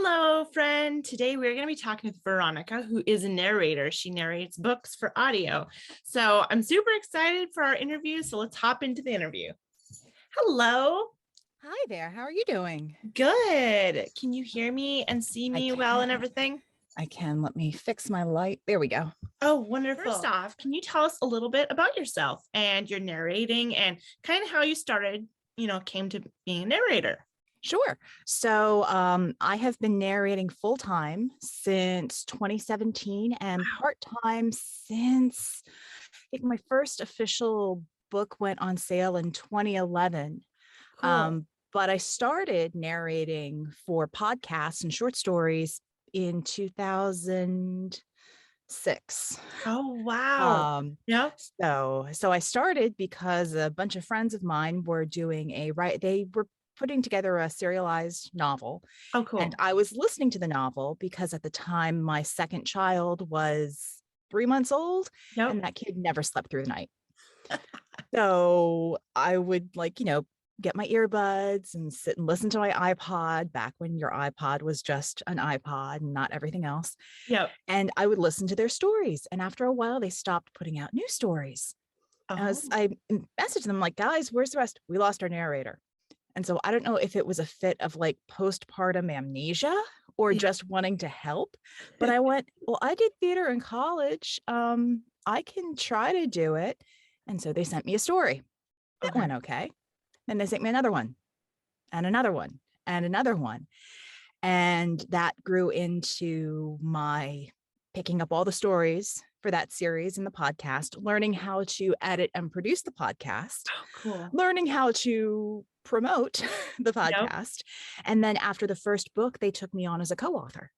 Hello, friend. Today we're going to be talking with Veronica, who is a narrator. She narrates books for audio. So I'm super excited for our interview. So let's hop into the interview. Hello. Hi there. How are you doing? Good. Can you hear me and see I me well and can. everything? I can. Let me fix my light. There we go. Oh, wonderful. First off, can you tell us a little bit about yourself and your narrating and kind of how you started, came to being a narrator? Sure. I have been narrating full time since 2017 and Wow. part time since I think my first official book went on sale in 2011. Cool. But I started narrating for podcasts and short stories in 2006. Oh, wow. Um, Yep. so I started because a bunch of friends of mine were doing they were putting together a serialized novel, Oh, and cool. I was listening to the novel because at the time my second child was 3 months old, Yep. and that kid never slept through the night. So I would get my earbuds and sit and listen to my iPod back when your iPod was just an iPod and not everything else. Yep. And I would listen to their stories. And after a while, they stopped putting out new stories. And Oh, I messaged them like, guys, where's the rest? We lost our narrator. And so I don't know if it was a fit of like postpartum amnesia or yeah. just wanting to help. But I went, well, I did theater in college. I can try to do it. And so they sent me a story. It Okay. went okay. Then they sent me another one and another one and another one. And that grew into my picking up all the stories for that series in the podcast, learning how to edit and produce the podcast, Oh, cool. learning how to promote the Yep. podcast. And then after the first book, they took me on as a co-author.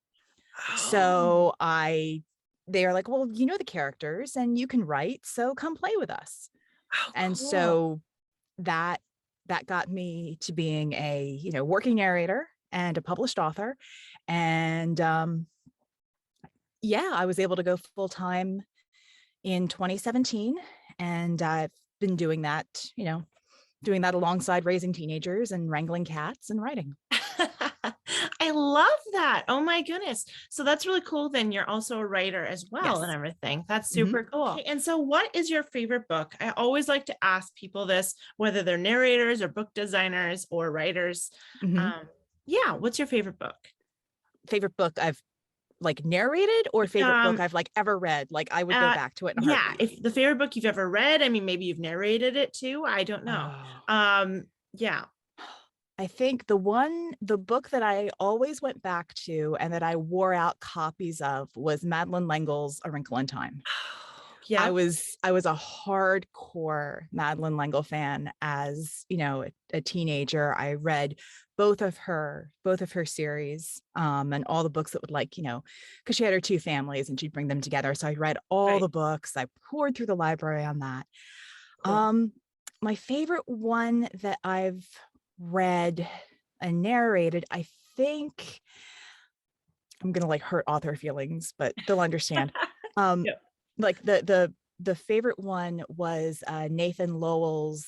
Oh, So they are like, well, you know the characters and you can write, so come play with us. oh, And cool. so that got me to being a working narrator and a published author. And yeah, I was able to go full time in 2017, and I've been doing that, doing that alongside raising teenagers and wrangling cats and writing. I love that. Oh my goodness. So that's really cool. Then you're also a writer as well and Yes. everything. That's Mm-hmm. super cool. Okay, and so what is your favorite book? I always like to ask people this, whether they're narrators or book designers or writers. Mm-hmm. Um, yeah, what's your favorite book? Favorite book I've like narrated, or favorite book Um, I've like ever read? Like I would go uh, back to it in a yeah, heartbeat. if the favorite book you've ever read, I mean, maybe you've narrated it too. I don't know. Oh. Yeah. I think the book that I always went back to and that I wore out copies of was Madeleine L'Engle's A Wrinkle in Time. I Yep. was I was a hardcore Madeleine L'Engle fan as, a teenager. I read both of her series, and all the books that would because she had her two families and she'd bring them together. So I read all Right. the books. I poured through the library on that. Cool. Um, my favorite one that I've read and narrated, I think I'm gonna like hurt author feelings, but they'll understand. Um, Yep. like the favorite one was Nathan Lowell's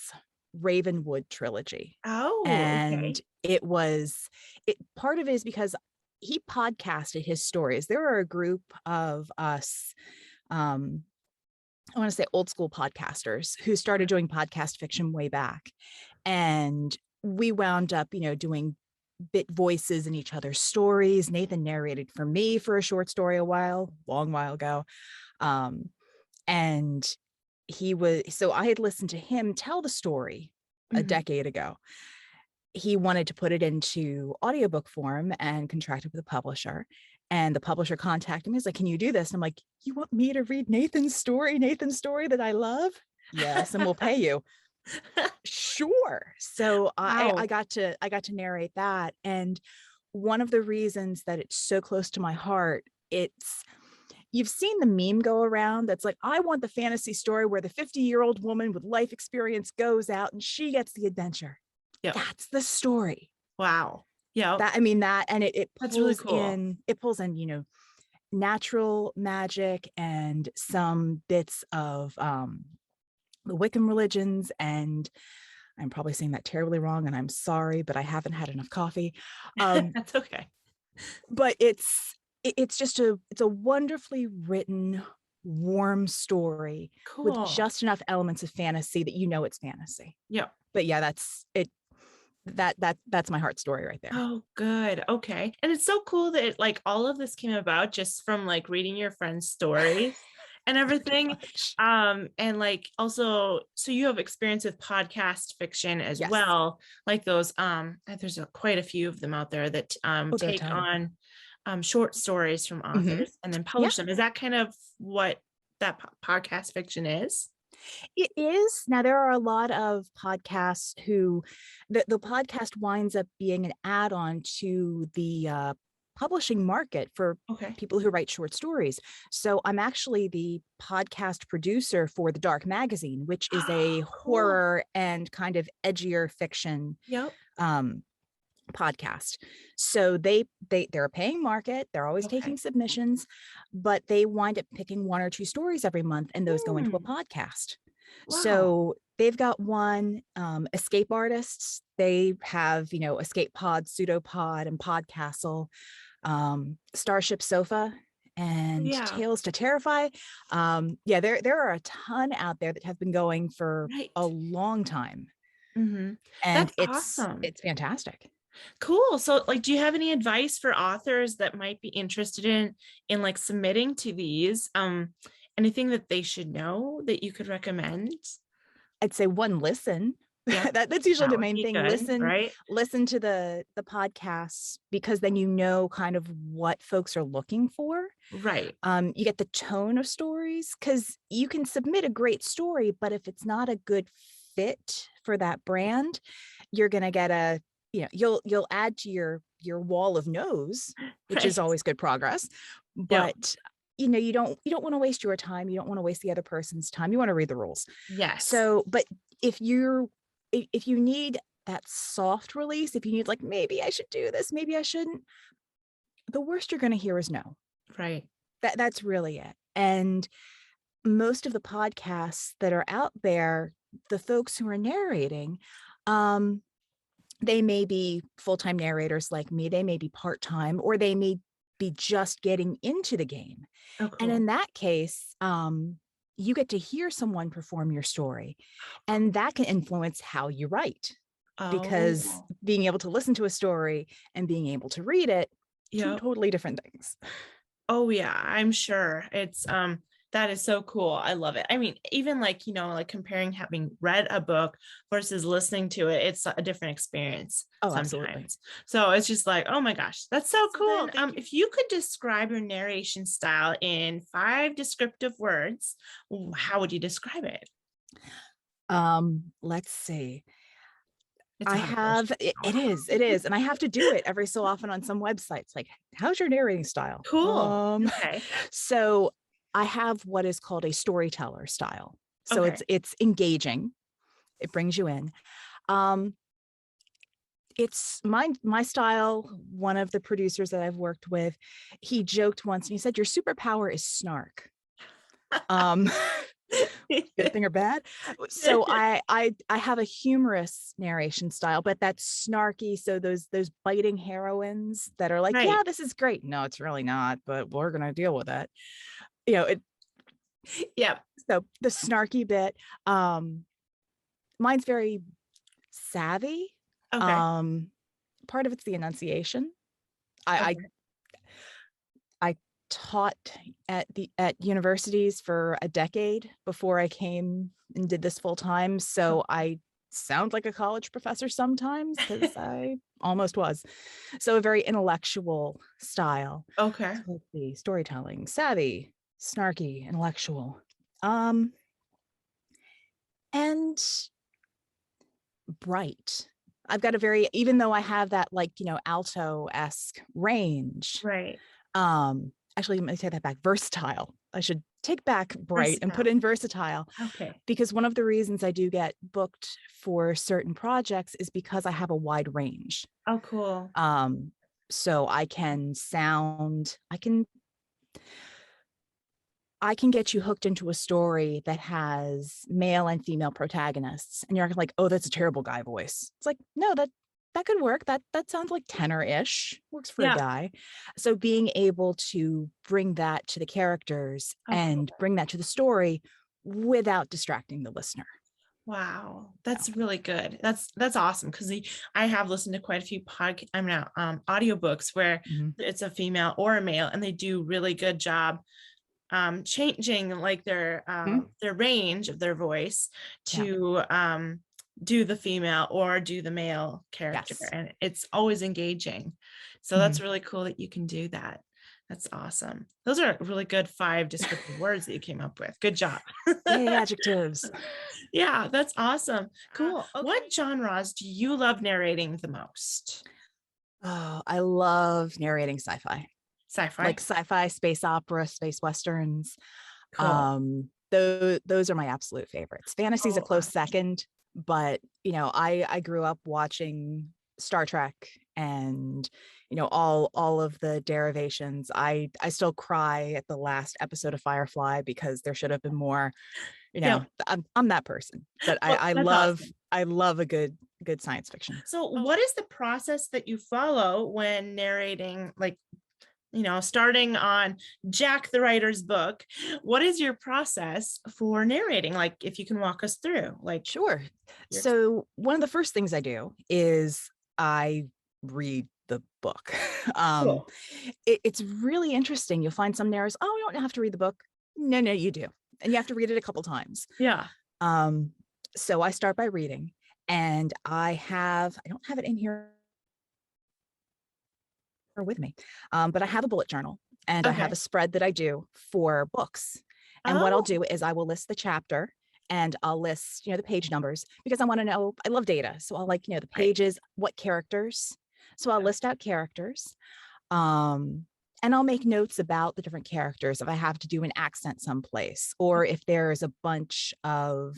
Ravenwood trilogy. Oh, And okay. it part of it is because he podcasted his stories. There are a group of us, I want to say old school podcasters who started doing podcast fiction way back. And we wound up, doing bit voices in each other's stories. Nathan narrated for me for a short story long while ago. Um, and so I had listened to him tell the story a Mhm. decade ago. He wanted to put it into audiobook form and contracted with a publisher. And the publisher contacted me. He's like, can you do this? And I'm like, you want me to read Nathan's story that I love? Yes, and we'll pay you. Sure. So I Wow. got to narrate that. And one of the reasons that it's so close to my heart, it's you've seen the meme go around that's like, I want the fantasy story where the 50-year-old woman with life experience goes out and she gets the adventure. Yep. That's the story. Wow. Yep. That I mean that and it That's really pulls cool. in natural magic and some bits of the Wiccan religions. And I'm probably saying that terribly wrong and I'm sorry, but I haven't had enough coffee. Um That's okay. but it's just it's a wonderfully written, warm story with Cool. just enough elements of fantasy that you know it's fantasy. Yep. But yeah, that's it. That's my heart story right there. Oh, good. Okay. And it's so cool that like all of this came about just from like reading your friend's stories and everything. And like also, so you have experience with podcast fiction as Yes. well, like those there's quite a few of them out there that There are a take ton. on short stories from authors and then publish them. Is that kind of what that podcast fiction is? It is. Now, there are a lot of podcasts who the podcast winds up being an add-on to the publishing market for Okay. people who write short stories. So I'm actually the podcast producer for The Dark Magazine, which is a Cool. horror and kind of edgier fiction Yep. podcast. So they're a paying market. They're always taking submissions, but they wind up picking one or two stories every month, and those go into a podcast. Wow. So they've got one, escape artists. They have, Escape Pod, Pseudopod, and Podcastle, Starship Sofa, and Tales to Terrify. There are a ton out there that have been going for a long time. And That's it's awesome. It's fantastic. Cool. So like, do you have any advice for authors that might be interested in like submitting to these? Anything that they should know that you could recommend? I'd say one, listen. Yeah. That's usually the main thing. Good, right? Listen to the podcasts, because then you know kind of what folks are looking for. Right. You get the tone of stories, because you can submit a great story, but if it's not a good fit for that brand, you're going to get you'll add to your wall of no's, which is always good progress. But you don't want to waste your time. You don't want to waste the other person's time. You want to read the rules. Yes. So, but if you need that soft release, if you need like, maybe I should do this, maybe I shouldn't, the worst you're going to hear is no. Right. That's really it. And most of the podcasts that are out there, the folks who are narrating, they may be full-time narrators like me. They may be part-time, or they may be just getting into the game. Oh, cool. And in that case, you get to hear someone perform your story, and that can influence how you write, because being able to listen to a story and being able to read it, two totally different things. Oh yeah, I'm sure. It's that is so cool. I love it. I mean, even like, like comparing having read a book versus listening to it, it's a different experience. Oh, sometimes. Absolutely. So it's just like, oh my gosh, that's so cool. If you could describe your narration style in 5 descriptive words, how would you describe it? Let's see. It is. And I have to do it every so often on some websites. Like, how's your narrating style? Cool. Okay. So I have what is called a storyteller style. So it's engaging. It brings you in. It's my style. One of the producers that I've worked with, he joked once and he said, your superpower is snark. Good thing or bad. So I have a humorous narration style, but that's snarky. So those biting heroines that are like, yeah, this is great. No, it's really not, but we're going to deal with it. So the snarky bit, mine's very savvy. Part of it's the enunciation. I taught at universities for a decade before I came and did this full time. So I sound like a college professor sometimes, because I almost was. So a very intellectual style. Okay. So let's see, storytelling, savvy, snarky, intellectual. And bright. I've got a very, even though I have that like, alto-esque range. Right. Actually, let me take that back. Versatile. I should take back bright and put in versatile. Okay. Because one of the reasons I do get booked for certain projects is because I have a wide range. Oh, cool. So I can get you hooked into a story that has male and female protagonists, and you're like, oh, that's a terrible guy voice. It's like, no, that could work. That sounds like tenor-ish, works for a Yeah. guy. So being able to bring that to the characters Oh, and cool. bring that to the story without distracting the listener. Wow, that's really good. That's awesome because I have listened to quite a few audiobooks where Mhm. it's a female or a male, and they do really good job changing like their range of their voice Yeah. to do the female or do the male character, Yes. and it's always engaging. So that's Mhm. really cool that you can do that. That's awesome. Those are really good 5 descriptive words that you came up with. Good job. Yay, adjectives. Yeah, that's awesome. Cool. Okay. What genres do you love narrating the most? Oh, I love narrating sci-fi. Sci-fi. Like sci-fi, space opera, space westerns. Cool. Those are my absolute favorites. Fantasy's a Oh, close second, but I grew up watching Star Trek and all of the derivations. I still cry at the last episode of Firefly because there should have been more. yeah. I'm that person, but Well, I that's love awesome. I love a good science fiction. So, what is the process that you follow when narrating, like, starting on Jack the Writer's book? What is your process for narrating? Like, if you can walk us through, like, Sure. your, So one of the first things I do is I read the book. Um, cool. it's really interesting. You'll find some narrators, oh, you don't have to read the book. No, you do. And you have to read it a couple times. Yeah. Um, so I start by reading, and I don't have it in here with me, but I have a bullet journal and I have Okay. a spread that I do for books. And what I'll Oh, do is I will list the chapter and I'll list, the page numbers because I want to know, I love data. So I'll like, the right. pages, what characters. So I'll list out characters. And I'll make notes about the different characters if I have to do an accent someplace, or if there's a bunch of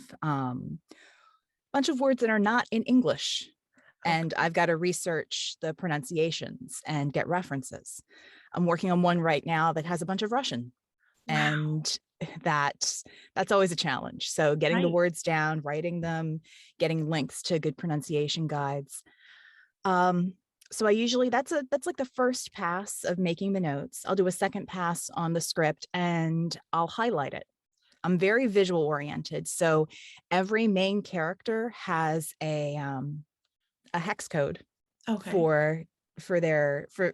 words that are not in English and Okay. I've got to research the pronunciations and get references. I'm working on one right now that has a bunch of Russian, Wow. and that's always a challenge. So getting the Right. words down, writing them, getting links to good pronunciation guides. So I usually that's like the first pass of making the notes. I'll do a second pass on the script and I'll highlight it. I'm very visual oriented, so every main character has a hex code Okay. for their for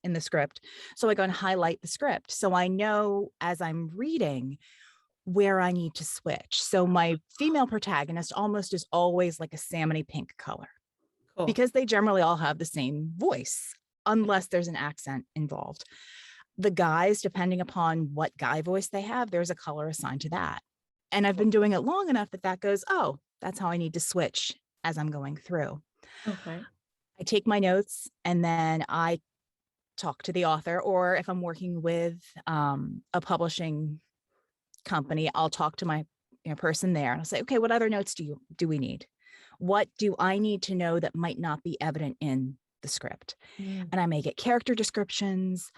in the script. So I go and highlight the script so I know as I'm reading where I need to switch. So my female protagonist almost is always like a salmony pink color Cool. because they generally all have the same voice unless there's an accent involved. The guys, depending upon what guy voice they have, there's a color assigned to that. And I've been doing it long enough that goes, oh, that's how I need to switch as I'm going through. Okay. I take my notes and then I talk to the author, or if I'm working with a publishing company, I'll talk to my person there and I'll say, okay, what other notes do we need? What do I need to know that might not be evident in the script? Mm. And I may get character descriptions.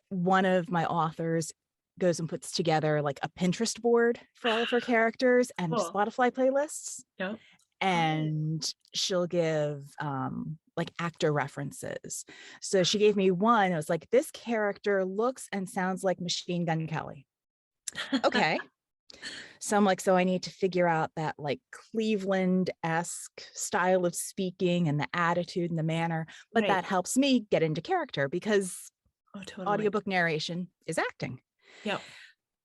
One of my authors goes and puts together like a Pinterest board for all of her characters and Cool. Spotify playlists. Yep. And she'll give like actor references. So she gave me one. It was like, this character looks and sounds like Machine Gun Kelly. Okay. So I'm like, so I need to figure out that like Cleveland-esque style of speaking and the attitude and the manner, but Right. that helps me get into character because Oh, totally. audiobook narration is acting. Yep.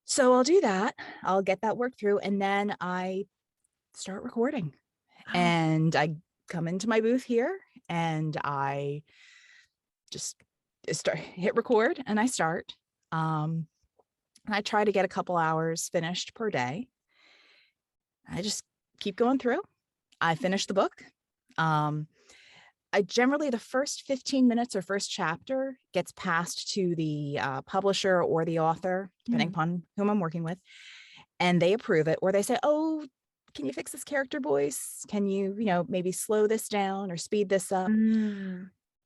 So I'll do that. I'll get that work through and then I start recording. Oh, And I come into my booth here and I just hit record and I start. And I try to get a couple hours finished per day. I just keep going through. I finish the book. I generally, the first 15 minutes or first chapter gets passed to the publisher or the author, depending upon whom I'm working with, and they approve it, or they say, oh, can you fix this character voice? Can you, maybe slow this down or speed this up?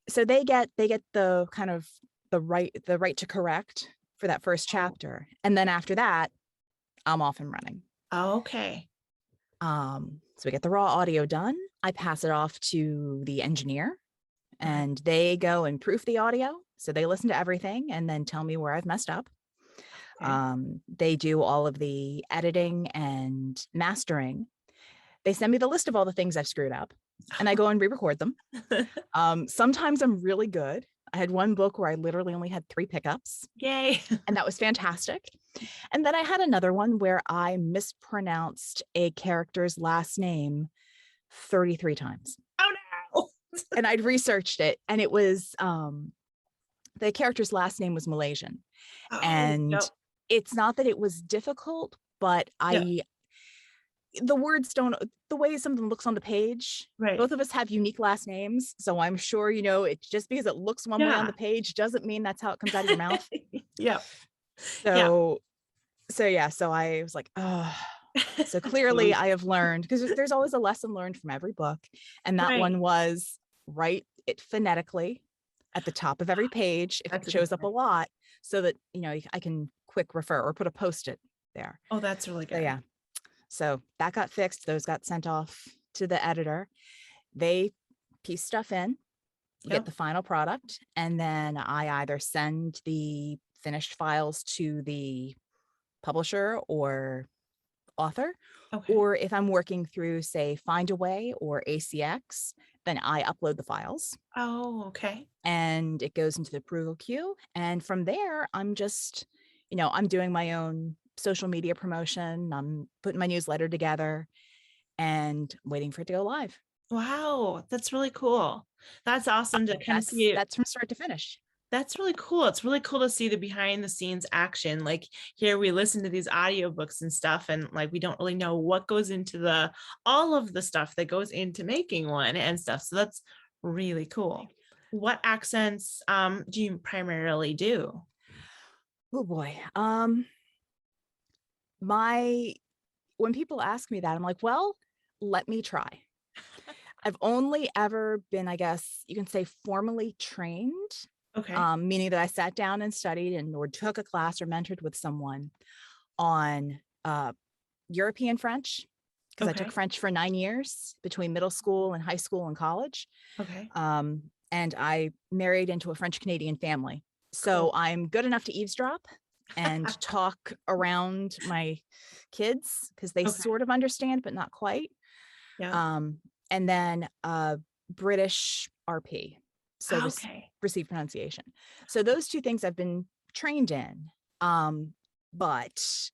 So they get the kind of the right to correct for that first chapter. And then after that, I'm off and running. Okay. So we get the raw audio done. I pass it off to the engineer and they go and proof the audio. So they listen to everything and then tell me where I've messed up. They do all of the editing and mastering. They send me the list of all the things I've screwed up and I go and re-record them. Sometimes I'm really good. I had one book where I literally only had 3 pickups. Yay. And that was fantastic. And then I had another one where I mispronounced a character's last name 33 times. Oh no. And I'd researched it and it was the character's last name was Malaysian. It's not that it was difficult, but the words don't, the way something looks on the page, both of us have unique last names. So I'm sure, it just because it looks one way on the page doesn't mean that's how it comes out of your mouth. So I was like, oh, so clearly I have learned, because there's always a lesson learned from every book. And that one was write it phonetically at the top of every page if it shows up a lot, so that, I can quick refer or put a Post-it there. Oh, that's really good. So that got fixed. Those got sent off to the editor. They piece stuff in, get the final product, and then I either send the finished files to the publisher or author, or if I'm working through, say, Findaway or ACX, then I upload the files. Oh, okay. And it goes into the approval queue. And from there, I'm just, I'm doing my own social media promotion. I'm putting my newsletter together and waiting for it to go live. Wow, that's really cool. That's awesome to kind of see it. That's from start to finish. That's really cool. It's really cool to see the behind the scenes action. Like here we listen to these audiobooks and stuff, and like we don't really know what goes into all of the stuff that goes into making one and stuff. So that's really cool. What accents do you primarily do? Oh boy. When people ask me that, I'm like, well, let me try. I've only ever been, I guess you can say, formally trained. Meaning that I sat down and studied or took a class or mentored with someone on European French, because I took French for 9 years between middle school and high school and college. And I married into a French Canadian family. So I'm good enough to eavesdrop and talk around my kids because they sort of understand, but not quite. And then British RP. So receive pronunciation. So those 2 things I've been trained in. But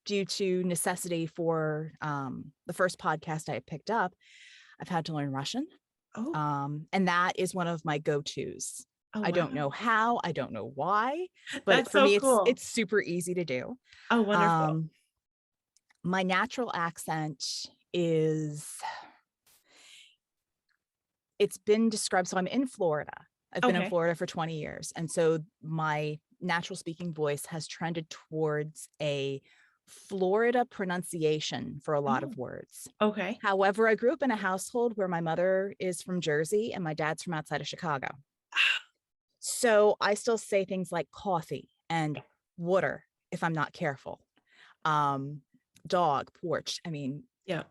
due to necessity for the first podcast I picked up, I've had to learn Russian. And that is one of my go-tos. I don't know how, I don't know why, but that's for me, it's super easy to do. Oh, wonderful. My natural accent is, it's been described. So I'm in Florida. I've been in Florida for 20 years. And so my natural speaking voice has trended towards a Florida pronunciation for a lot of words. However, I grew up in a household where my mother is from Jersey and my dad's from outside of Chicago. So I still say things like coffee and water if I'm not careful. Dog, porch.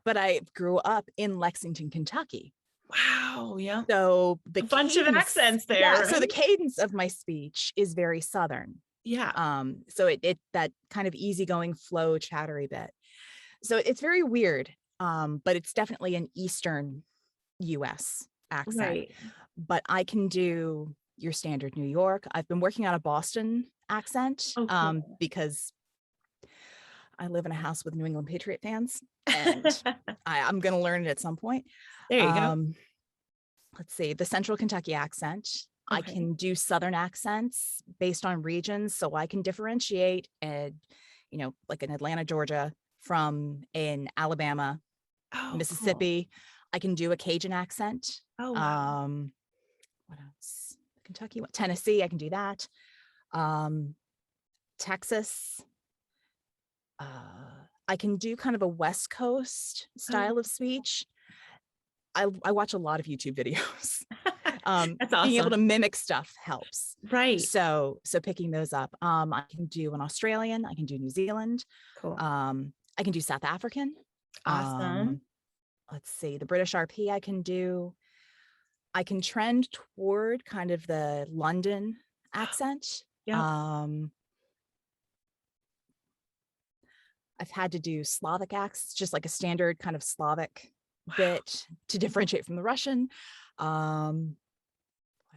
But I grew up in Lexington, Kentucky. Wow. Yeah. So a bunch of accents there. Right? So the cadence of my speech is very Southern. So it that kind of easygoing flow, chattery bit. So it's very weird. But it's definitely an Eastern US accent. But I can do your standard New York. I've been working on a Boston accent because I live in a house with New England Patriot fans, and I'm going to learn it at some point. There you go. Let's see, the Central Kentucky accent. I can do Southern accents based on regions, so I can differentiate, like in Atlanta, Georgia, from in Alabama, Mississippi. I can do a Cajun accent. What else? Kentucky, Tennessee, I can do that. Texas. I can do kind of a West Coast style of speech. I watch a lot of YouTube videos. That's awesome. Being able to mimic stuff helps. Right. So picking those up. I can do an Australian. I can do New Zealand. Cool. I can do South African. Awesome. let's see, the British RP I can do. I can trend toward kind of the London accent. Yeah. I've had to do Slavic accents, just like a standard kind of Slavic bit to differentiate from the Russian. What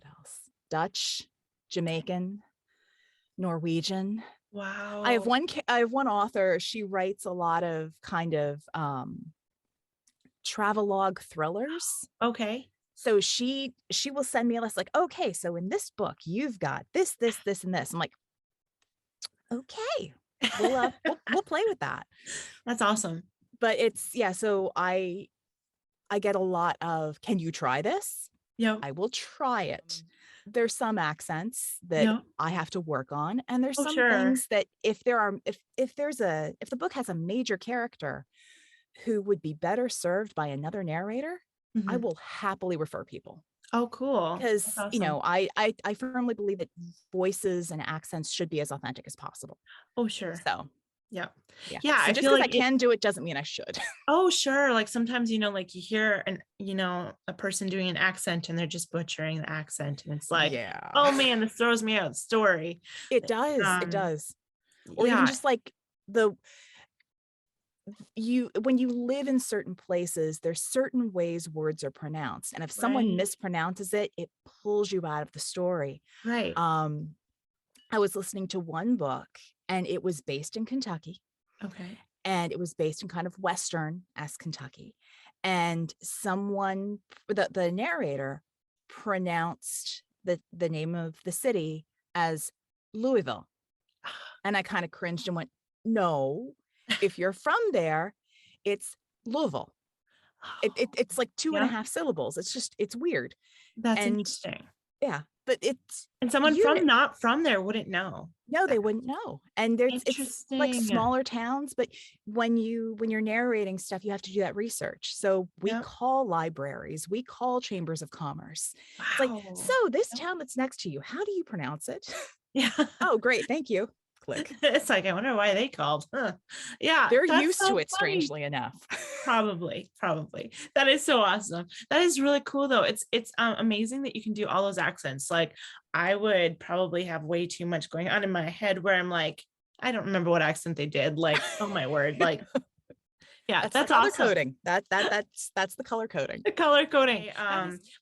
else? Dutch, Jamaican, Norwegian. Wow. I have one author. She writes a lot of kind of travelogue thrillers. Okay. So she will send me a list like, okay, so in this book you've got this, this, this, and this. I'm like, okay, we'll play with that. That's awesome. But it's, yeah, so I get a lot of, can you try this? Yeah. I will try it. There's some accents that Yeah. I have to work on, and there's some Sure. things that if the book has a major character who would be better served by another narrator, I will happily refer people. Oh, cool. Because That's awesome. you know, I firmly believe that voices and accents should be as authentic as possible. Oh, sure. So yeah. So I just feel because like I can do it doesn't mean I should. Oh, sure. Like sometimes, you know, like you hear a person doing an accent and they're just butchering the accent. And it's like, yeah, oh man, this throws me out of the story. It does. It does. Or yeah. even just like when you live in certain places, there's certain ways words are pronounced. And if someone mispronounces it, it pulls you out of the story. Right. I was listening to one book and it was based in Kentucky. Okay. And it was based in kind of Western as Kentucky. And someone, the narrator, pronounced the name of the city as Louisville. And I kind of cringed and went, no, if you're from there, it's Louisville. It's like 2.5 syllables. It's weird. That's interesting. Yeah, but and someone not from there wouldn't know. No, they wouldn't know. And it's like smaller towns, but when you're narrating stuff, you have to do that research. So we call libraries, we call chambers of commerce. Wow. It's like, so this town that's next to you, how do you pronounce it? Yeah. Oh, great. Thank you. Click. It's like, I wonder why they called. Huh. Yeah. They're used to it, strangely enough. Probably. That is so awesome. That is really cool though. It's amazing that you can do all those accents. Like I would probably have way too much going on in my head where I'm like, I don't remember what accent they did. Like, oh my word. Like, yeah, that's color awesome. Coding. That's the color coding. The color coding.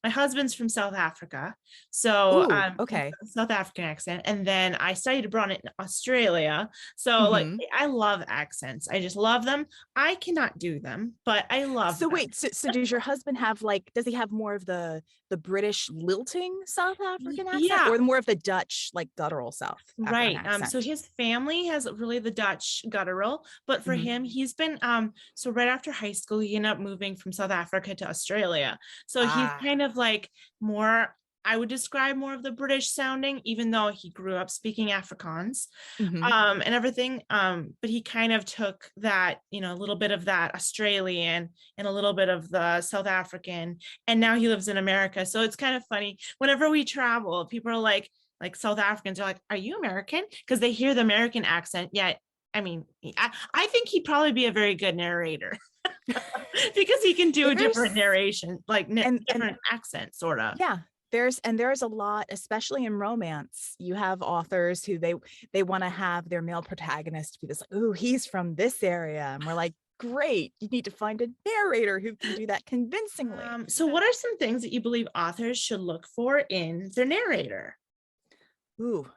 My husband's from South Africa, so okay, South African accent, and then I studied abroad in Australia. So like, I love accents. I just love them. I cannot do them, but I love. So them. Wait, so does your husband have does he have more of the British lilting South African accent, or more of the Dutch guttural South African accent? So his family has really the Dutch guttural, but for him, he's been so right after high school, he ended up moving from South Africa to Australia. So he's kind of like more, I would describe more of the British sounding, even though he grew up speaking Afrikaans and everything. But he kind of took that, a little bit of that Australian and a little bit of the South African, and now he lives in America. So it's kind of funny. Whenever we travel, people are like South Africans are like, are you American? Because they hear the American accent. Yet, I mean, I think he'd probably be a very good narrator because he can do a different narration, different accent, sort of. Yeah. There's a lot, especially in romance. You have authors who they want to have their male protagonist be this, ooh, he's from this area. And we're like, great, you need to find a narrator who can do that convincingly. So what are some things that you believe authors should look for in their narrator? Ooh,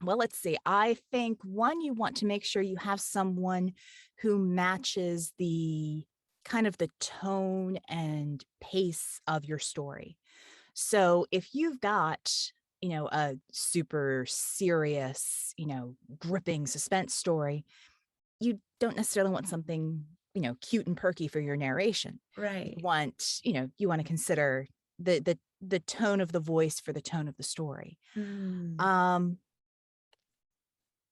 well, let's see. I think one, you want to make sure you have someone who matches the kind of the tone and pace of your story. So if you've got, a super serious, gripping suspense story, you don't necessarily want something, cute and perky for your narration. Right. You want to consider the tone of the voice for the tone of the story.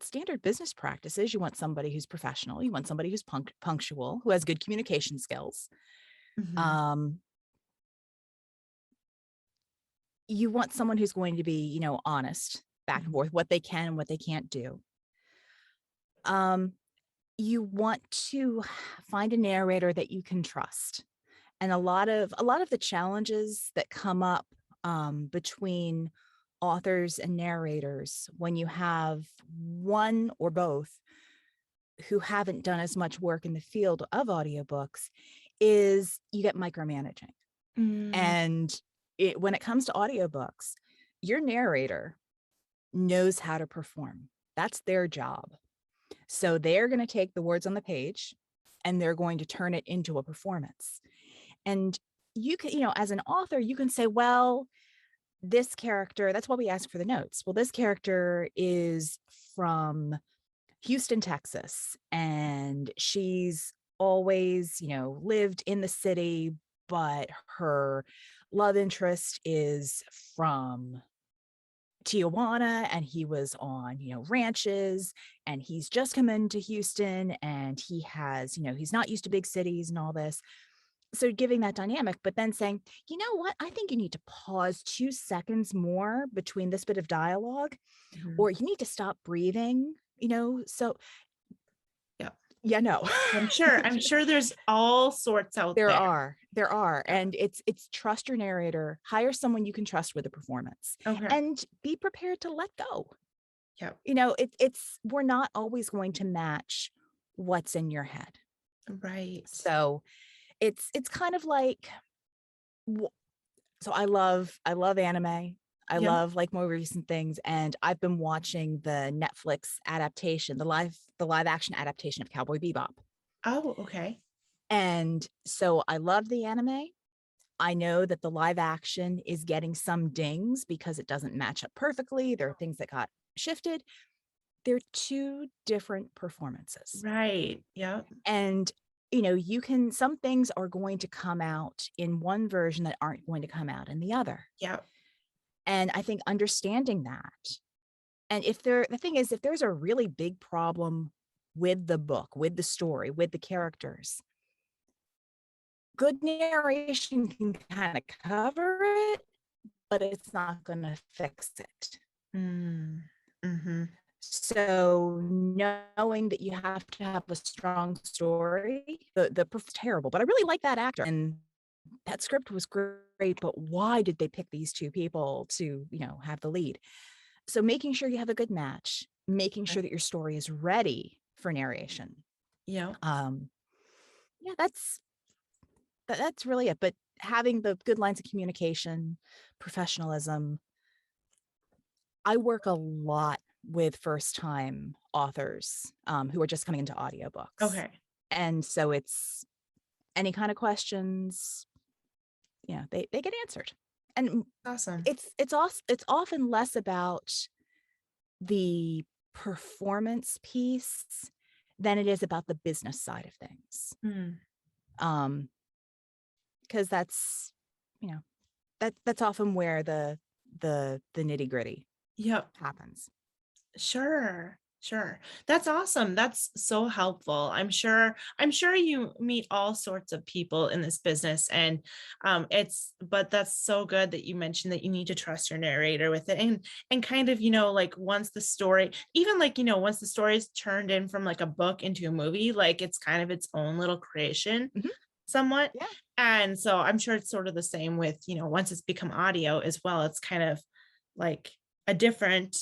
Standard business practices, you want somebody who's professional, you want somebody who's punctual, who has good communication skills. You want someone who's going to be, honest, back and forth, what they can and what they can't do. you want to find a narrator that you can trust. And a lot of the challenges that come up between authors and narrators when you have one or both who haven't done as much work in the field of audiobooks is you get micromanaging. And when it comes to audiobooks, your narrator knows how to perform. That's their job. So they're going to take the words on the page and they're going to turn it into a performance. And you can, as an author, you can say, well, this character, that's why we ask for the notes. Well, this character is from Houston, Texas, and she's always, lived in the city, but her love interest is from Tijuana, and he was on, ranches, and he's just come into Houston, and he has, he's not used to big cities and all this. So giving that dynamic, but then saying, you know what, I think you need to pause 2 seconds more between this bit of dialogue, or you need to stop breathing, so yeah, no. I'm sure there's all sorts out there. There are. And it's trust your narrator, hire someone you can trust with a performance, and be prepared to let go. Yeah. We're not always going to match what's in your head. Right. So it's kind of like, so I love anime. I love like more recent things. And I've been watching the Netflix adaptation, the live action adaptation of Cowboy Bebop. Oh, okay. And so I love the anime. I know that the live action is getting some dings because it doesn't match up perfectly. There are things that got shifted. They're 2 different performances. Right. Yeah. And some things are going to come out in one version that aren't going to come out in the other. Yeah. And I think understanding that, and the thing is, if there's a really big problem with the book, with the story, with the characters, good narration can kind of cover it, but it's not going to fix it. So knowing that you have to have a strong story, the proof is terrible, but I really like that actor, and that script was great, but why did they pick these 2 people to, have the lead? So making sure you have a good match, making sure that your story is ready for narration. Yeah. That's really it. But having the good lines of communication, professionalism. I work a lot with first-time authors who are just coming into audiobooks. Okay. And so it's any kind of questions, they get answered. And awesome. It's often less about the performance piece than it is about the business side of things. Because that's that's often where the nitty-gritty happens. Sure. That's awesome. That's so helpful. I'm sure you meet all sorts of people in this business, and but that's so good that you mentioned that you need to trust your narrator with it, and kind of, like once the story, even like, once the story is turned in from like a book into a movie, like it's kind of its own little creation. Somewhat. Yeah. And so I'm sure it's sort of the same with, once it's become audio as well, it's kind of like a different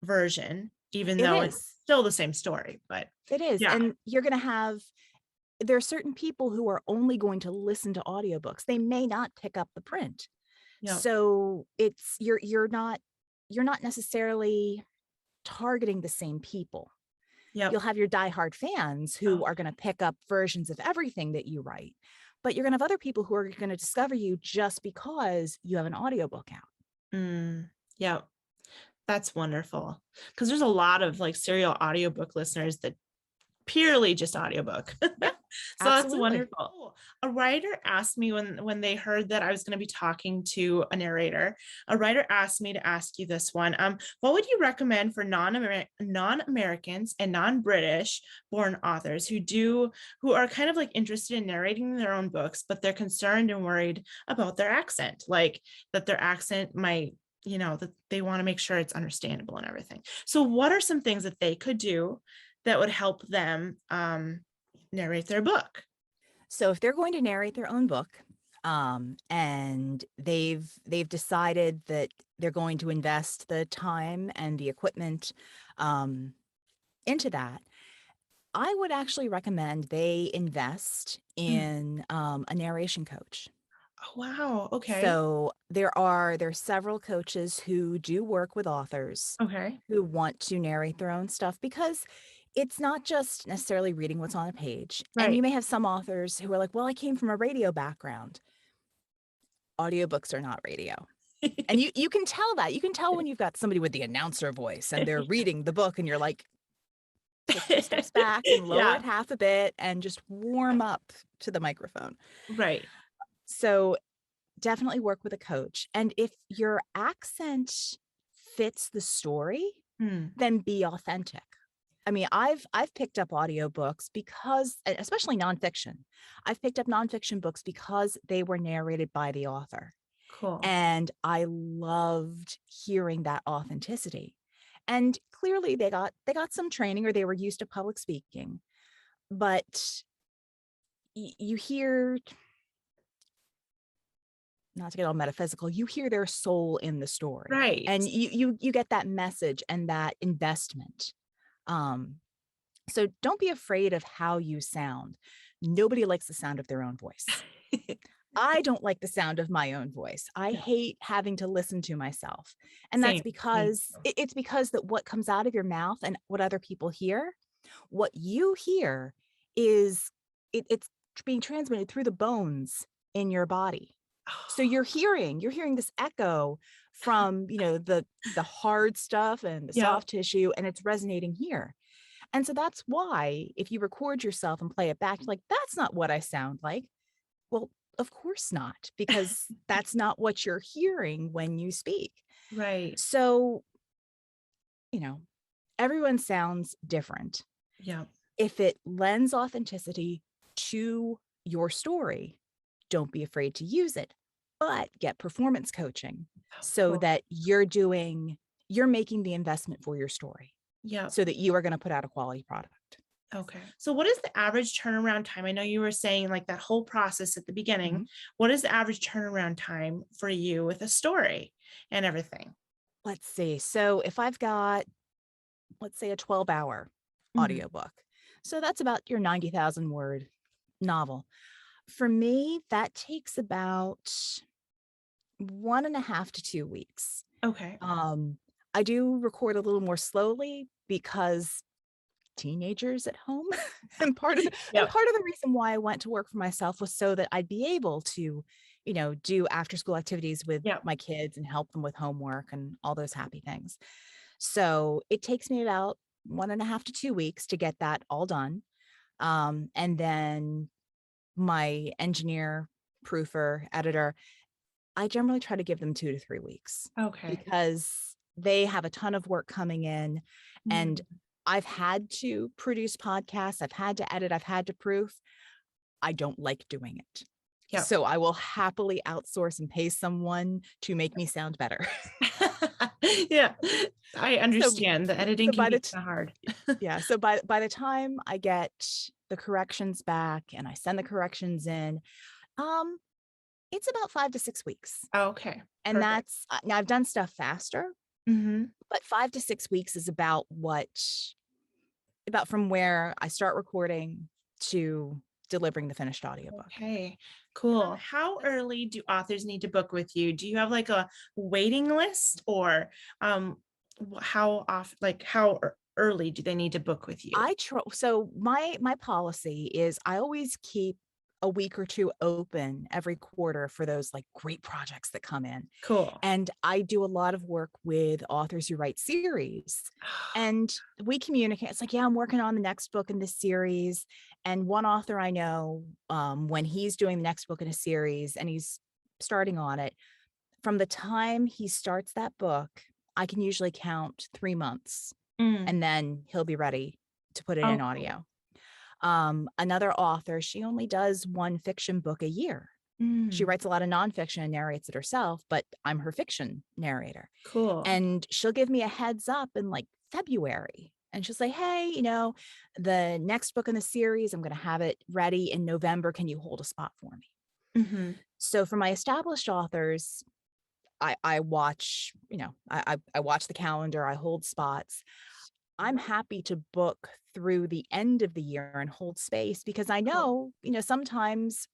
version, even though it's still the same story, but it is. Yeah. And you're going to there are certain people who are only going to listen to audiobooks. They may not pick up the print. Yep. So it's, you're not necessarily targeting the same people. Yep. You'll have your diehard fans who are going to pick up versions of everything that you write, but you're going to have other people who are going to discover you just because you have an audiobook out. Yeah, that's wonderful. Because there's a lot of like serial audiobook listeners that purely just audiobook. So that's wonderful. A writer asked me when they heard that I was going to be talking to a narrator, a writer asked me to ask you this one. What would you recommend for non-Americans and non-British born authors who are kind of like interested in narrating their own books, but they're concerned and worried about their accent, like that their accent might, that they want to make sure it's understandable and everything. So what are some things that they could do that would help them narrate their book? So if they're going to narrate their own book, and they've decided that they're going to invest the time and the equipment into that, I would actually recommend they invest in a narration coach. Oh, wow. Okay. So there are several coaches who do work with authors Okay. who want to narrate their own stuff, because it's not just necessarily reading what's on a page. And Right. you may have some authors who are like, well, I came from a radio background. Audiobooks are not radio. And you can tell that. You can tell when you've got somebody with the announcer voice and they're reading the book and you're like, take 2 steps back and lower it half a bit and just warm up to the microphone. Right. So definitely work with a coach. And if your accent fits the story, then be authentic. I mean, I've picked up audiobooks because, especially nonfiction, I've picked up nonfiction books because they were narrated by the author. Cool. And I loved hearing that authenticity. And clearly they got some training, or they were used to public speaking. But you hear, not to get all metaphysical, you hear their soul in the story. Right. And you get that message and that investment. So don't be afraid of how you sound. Nobody likes the sound of their own voice. I don't like the sound of my own voice. I hate having to listen to myself. And that's because it's because that what comes out of your mouth and what other people hear, what you hear is it's being transmitted through the bones in your body. So you're hearing this echo from, the hard stuff and the soft tissue, and it's resonating here. And so that's why if you record yourself and play it back, you're like, that's not what I sound like. Well, of course not, because that's not what you're hearing when you speak. Right. So, everyone sounds different. Yeah. If it lends authenticity to your story, don't be afraid to use it, but get performance coaching so that you're making the investment for your story. Yeah. So that you are going to put out a quality product. Okay. So what is the average turnaround time? I know you were saying like that whole process at the beginning. What is the average turnaround time for you with a story and everything? Let's see. So if I've got, let's say, a 12-hour audiobook, so that's about your 90,000 word novel. For me, that takes about 1.5 to 2 weeks. Okay. I do record a little more slowly because teenagers at home. And part of the reason why I went to work for myself was so that I'd be able to, do after school activities with my kids and help them with homework and all those happy things. So it takes me about 1.5 to 2 weeks to get that all done. And then my engineer, proofer, editor, I generally try to give them 2 to 3 weeks. Okay. Because they have a ton of work coming in, and I've had to produce podcasts. I've had to edit. I've had to proof. I don't like doing it. Yep. So I will happily outsource and pay someone to make me sound better. Yeah, I understand. The editing can be kind of hard. Yeah. So by the time I get the corrections back and I send the corrections in, it's about 5 to 6 weeks. Okay. And perfect. That's, now I've done stuff faster, but 5 to 6 weeks is about from where I start recording to delivering the finished audiobook. Okay, cool. How early do authors need to book with you? Do you have like a waiting list, or how early do they need to book with you? So my policy is I always keep a week or two open every quarter for those like great projects that come in. Cool. And I do a lot of work with authors who write series, and we communicate. It's like, yeah, I'm working on the next book in this series. And one author I know, when he's doing the next book in a series and he's starting on it, from the time he starts that book, I can usually count 3 months, and then he'll be ready to put it in audio. Another author, she only does one fiction book a year. She writes a lot of nonfiction and narrates it herself, but I'm her fiction narrator. Cool. And she'll give me a heads up in like February and she'll say, hey, the next book in the series, I'm going to have it ready in November. Can you hold a spot for me? Mm-hmm. So for my established authors, I watch, I watch the calendar, I hold spots. I'm happy to book through the end of the year and hold space, because I know, sometimes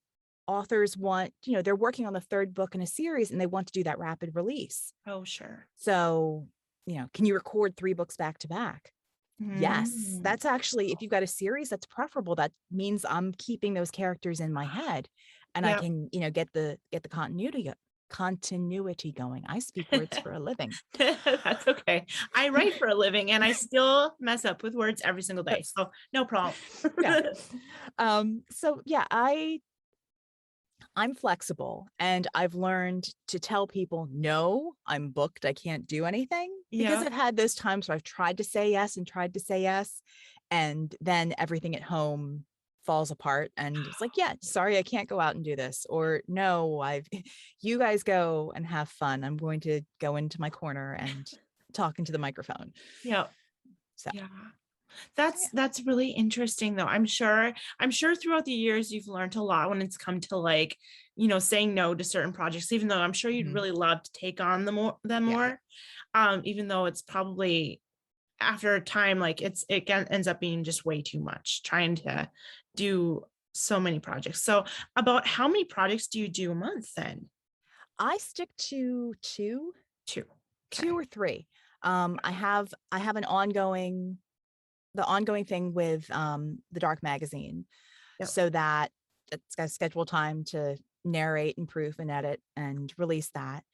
authors want, they're working on the third book in a series and they want to do that rapid release. Oh, sure. So, can you record 3 books back to back? Yes, Mm. that's actually, if you've got a series, that's preferable. That means I'm keeping those characters in my head, and I Yep. can, get the continuity going. I speak words for a living. That's okay. I write for a living and I still mess up with words every single day. So no problem. Yeah. So yeah, I'm flexible, and I've learned to tell people, no, I'm booked, I can't do anything, because Yeah. I've had those times where I've tried to say yes and tried to say yes, and then everything at home falls apart, and it's like, yeah, sorry, I can't go out and do this, or no, you guys go and have fun. I'm going to go into my corner and talk into the microphone. Yeah. So Yeah. yeah. That's really interesting though. I'm sure throughout the years you've learned a lot when it's come to like, saying no to certain projects, even though I'm sure you'd Mhm. really love to take on them Yeah. more. Even though it's probably after a time, like ends up being just way too much trying to do so many projects. So about how many projects do you do a month then? I stick to two 2. Okay. or three. I have the ongoing thing with the Dark magazine, Yep. so that it's got a scheduled time to narrate and proof and edit and release that.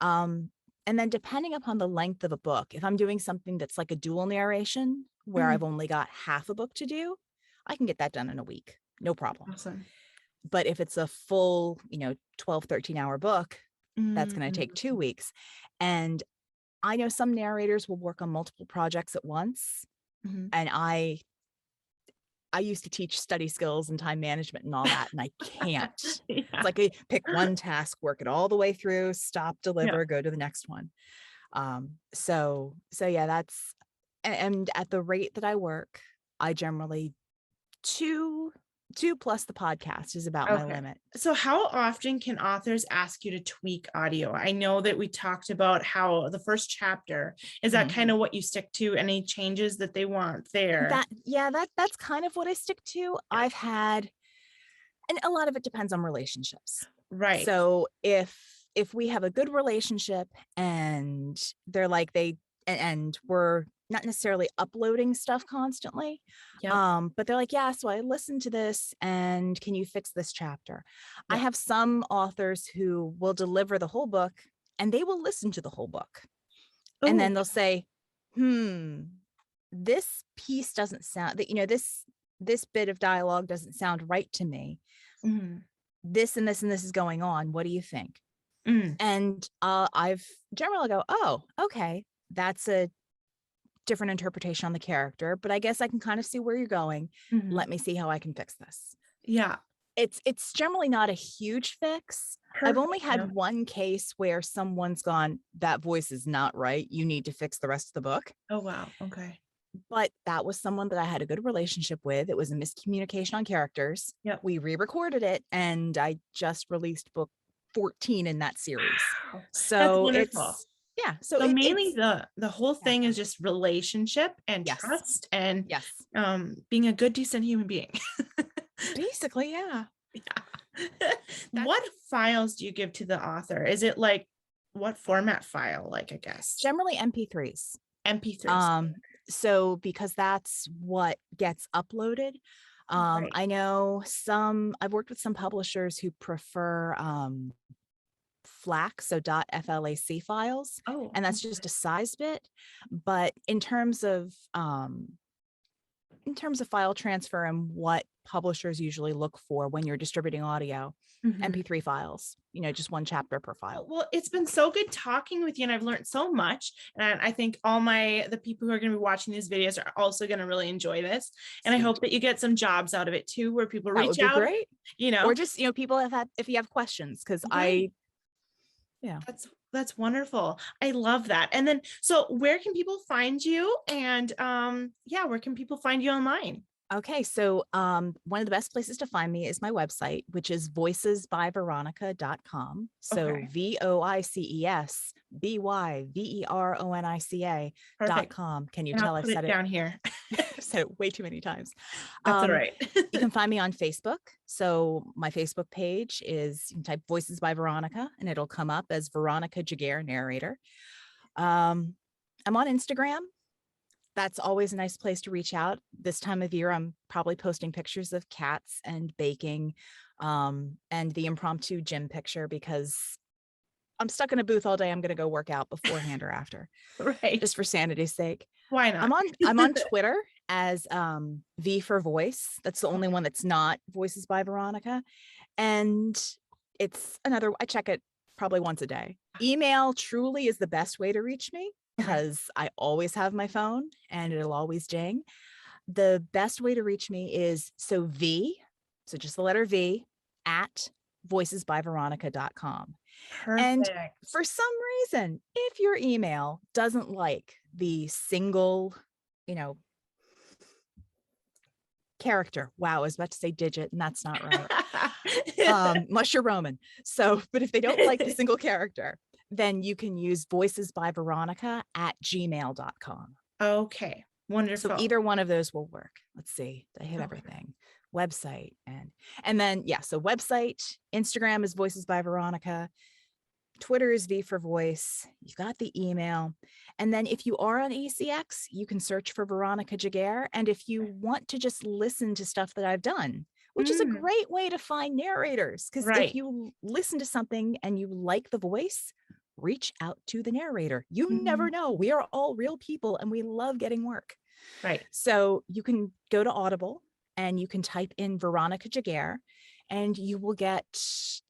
And then depending upon the length of a book, if I'm doing something that's like a dual narration where Mhm. I've only got half a book to do, I can get that done in a week, no problem. Awesome. But if it's a full, 12, 13-hour book, that's going to take 2 Mhm. weeks. And I know some narrators will work on multiple projects at once. Mhm. And I used to teach study skills and time management and all that, and I can't. It's Yeah. like I pick one task, work it all the way through, stop, Yeah. deliver, go to the next one. So yeah, and at the rate that I work, I generally two plus the podcast is about my Okay. limit. So how often can authors ask you to tweak audio? I know that we talked about how the first chapter, is that Mhm. kind of what you stick to? Any changes that they want there? That's kind of what I stick to. Yeah. I've had, and a lot of it depends on relationships. Right. So if we have a good relationship and they're like and we're not necessarily uploading stuff constantly, Yep. but they're like, yeah, so I listened to this and can you fix this chapter? I Yep. have some authors who will deliver the whole book and they will listen to the whole book, and Oh, then they'll say, this piece doesn't sound that, this bit of dialogue doesn't sound right to me. mhm. This and this and this is going on. What do you think? Mm. And I've generally go, oh, okay, that's a different interpretation on the character, but I guess I can kind of see where you're going. Mhm. Let me see how I can fix this. Yeah. It's generally not a huge fix. I've Perfect. only had Yeah. one case where someone's gone, that voice is not right. You need to fix the rest of the book. Oh, wow. Okay. But that was someone that I had a good relationship with. It was a miscommunication on characters. Yep. We re-recorded it, and I just released book 14 in that series. Wow. That's So wonderful. yeah. So So mainly it's the whole yeah. thing is just relationship and Yes. trust and Yes. being a good, decent human being. Basically, yeah. Yeah. What files do you give to the author? Is it like what format file? Like, I guess Generally MP3s. MP3s. So because that's what gets uploaded. Right. I know I've worked with some publishers who prefer FLAC, so .flac files, Oh, and that's just a size bit. But in terms of file transfer and what publishers usually look for when you're distributing audio, mhm. MP3 files, just one chapter per file. Well, it's been so good talking with you, and I've learned so much. And I think all the people who are going to be watching these videos are also going to really enjoy this. And I Sweet. hope that you get some jobs out of it too, where people That would reach be out, great. you Or know. just, people if you have questions, because Right. yeah. That's That's wonderful. I love that. And then, so where can people find you? And yeah, where can people find you online? Okay, so one of the best places to find me is my website, which is voicesbyveronica.com. So Okay, perfect. VoicesByVeronica.com. Can you And I'll tell I put it said it? down here. Said it way too many times. That's all right. You can find me on Facebook. So my Facebook page is, you can type Voices by Veronica and it'll come up as Veronica Giguere, narrator. I'm on Instagram. That's always a nice place to reach out. This time of year, I'm probably posting pictures of cats and baking, and the impromptu gym picture because I'm stuck in a booth all day. I'm going to go work out beforehand or after, Right. just for sanity's sake. Why not? I'm on Twitter as V for Voice. That's the only one that's not Voices by Veronica. And it's another, I check it probably once a day. Email truly is the best way to reach me because I always have my phone and it'll always ding. The best way to reach me is so just the letter V at voicesbyveronica.com. And Perfect. for some reason, if your email doesn't like the single, character, wow, I was about to say digit, and that's not right. Unless you're Roman. So, but if they don't like the single character, then you can use voicesbyveronica@gmail.com. Okay, wonderful. So either one of those will work. Let's see. Did I hit Okay. everything? Website and then so website, Instagram is Voices by Veronica. Twitter is V for Voice. You've got the email. And then if you are on ACX, you can search for Veronica Giguere. And if you want to just listen to stuff that I've done, which is a great way to find narrators, because if you listen to something and you like the voice, reach out to the narrator. You never know. We are all real people and we love getting work. Right. So you can go to Audible and you can type in Veronica Giguere and you will get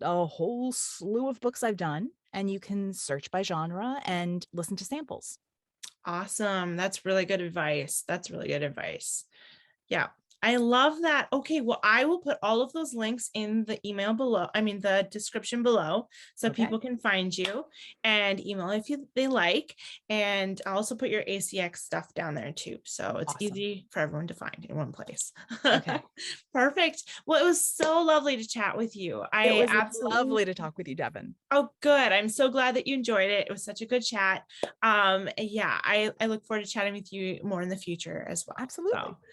a whole slew of books I've done. And you can search by genre and listen to samples. Awesome. That's really good advice. Yeah. I love that. Okay, well, I will put all of those links in the email below. I mean, the description below, so people can find you and email if they like. And I'll also put your ACX stuff down there too, so it's easy for everyone to find in one place. Okay, perfect. Well, it was so lovely to chat with you. It was lovely to talk with you, Devin. Oh, good. I'm so glad that you enjoyed it. It was such a good chat. Yeah, I look forward to chatting with you more in the future as well. Absolutely. So.